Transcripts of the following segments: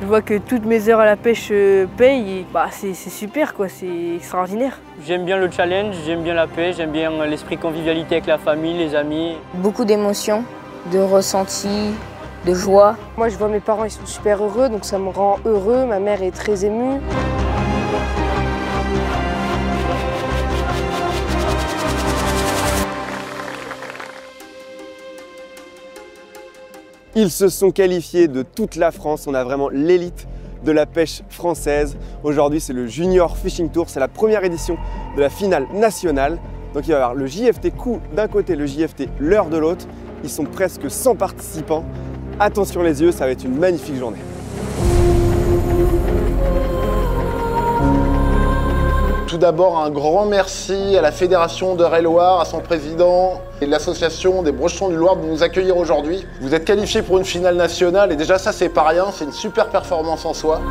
vois que toutes mes heures à la pêche payent, et, c'est super quoi, c'est extraordinaire. J'aime bien le challenge, j'aime bien la pêche, j'aime bien l'esprit convivialité avec la famille, les amis. Beaucoup d'émotions, de ressentis, de joie. Moi je vois mes parents, ils sont super heureux, donc ça me rend heureux, ma mère est très émue. Ils se sont qualifiés de toute la France, on a vraiment l'élite de la pêche française. Aujourd'hui, c'est le Junior Fishing Tour, c'est la première édition de la finale nationale. Donc il va y avoir le JFT Coup d'un côté, le JFT Leurre de l'autre. Ils sont presque 100 participants. Attention les yeux, ça va être une magnifique journée. Tout d'abord, un grand merci à la Fédération d'Eure-et-Loir, à son président et l'association des Brochons du Loir de nous accueillir aujourd'hui. Vous êtes qualifiés pour une finale nationale et déjà ça c'est pas rien, c'est une super performance en soi.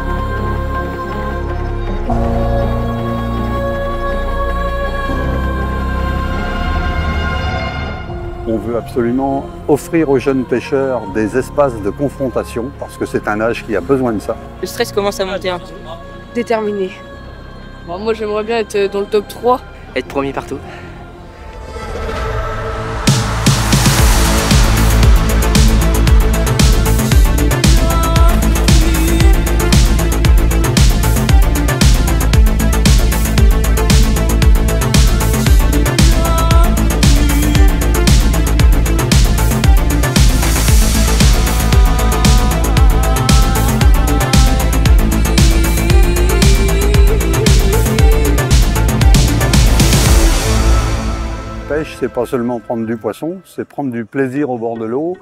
On veut absolument offrir aux jeunes pêcheurs des espaces de confrontation parce que c'est un âge qui a besoin de ça. Le stress commence à monter un peu. Déterminé. Bon, moi j'aimerais bien être dans le top 3. Être premier partout. Pêche, c'est pas seulement prendre du poisson, c'est prendre du plaisir au bord de l'eau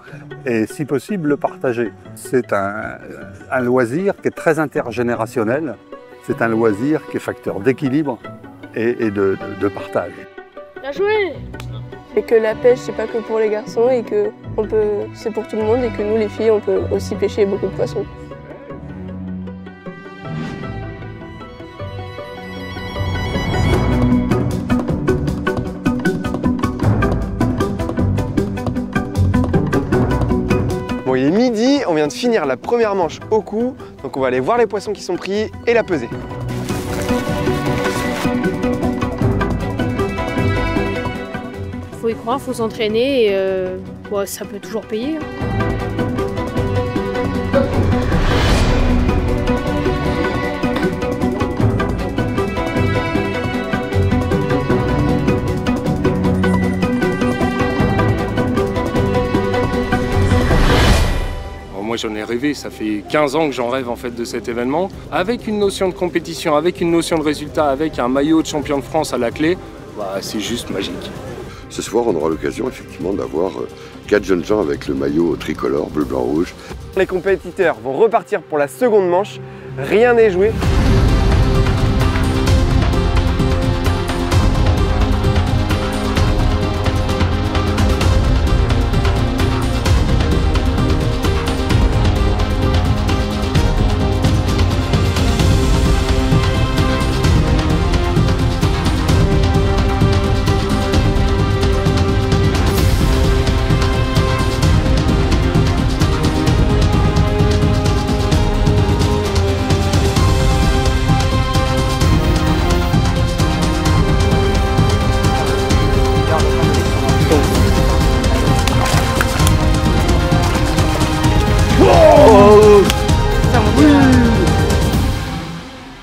et si possible le partager. C'est un loisir qui est très intergénérationnel, c'est un loisir qui est facteur d'équilibre et de partage. Bien joué! Et que la pêche c'est pas que pour les garçons et que c'est pour tout le monde et que nous les filles on peut aussi pêcher beaucoup de poissons. Bon, il est midi, on vient de finir la première manche au coup, donc on va aller voir les poissons qui sont pris et la peser. Faut y croire, faut s'entraîner et ça peut toujours payer. Moi j'en ai rêvé, ça fait 15 ans que j'en rêve en fait de cet événement. Avec une notion de compétition, avec une notion de résultat, avec un maillot de champion de France à la clé, c'est juste magique. Ce soir on aura l'occasion effectivement d'avoir 4 jeunes gens avec le maillot tricolore bleu, blanc, rouge. Les compétiteurs vont repartir pour la seconde manche, rien n'est joué.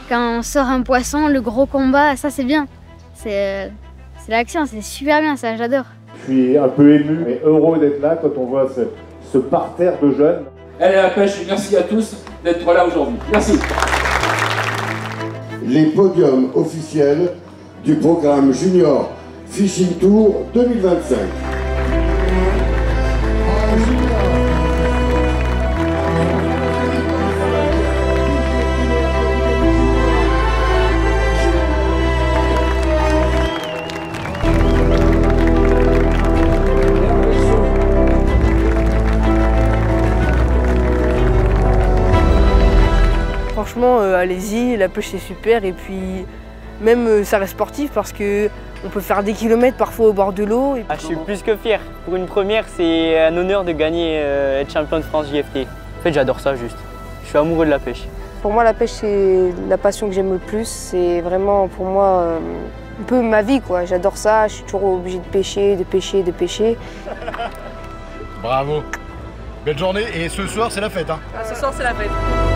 Quand on sort un poisson, le gros combat, ça c'est bien. C'est l'action, c'est super bien, ça j'adore. Je suis un peu ému, mais heureux d'être là quand on voit ce parterre de jeunes. Allez à la pêche, merci à tous d'être là aujourd'hui. Merci. Les podiums officiels du programme Junior Fishing Tour 2025. Franchement, allez-y, la pêche c'est super et puis même ça reste sportif parce que on peut faire des kilomètres parfois au bord de l'eau. Je suis plus que fier. Pour une première, c'est un honneur de gagner, être champion de France JFT. En fait, j'adore ça juste. Je suis amoureux de la pêche. Pour moi, la pêche, c'est la passion que j'aime le plus. C'est vraiment, pour moi, un peu ma vie, quoi. J'adore ça, je suis toujours obligée de pêcher, de pêcher, de pêcher. Bravo. Belle journée, et ce soir, c'est la fête, hein. Ce soir, c'est la fête.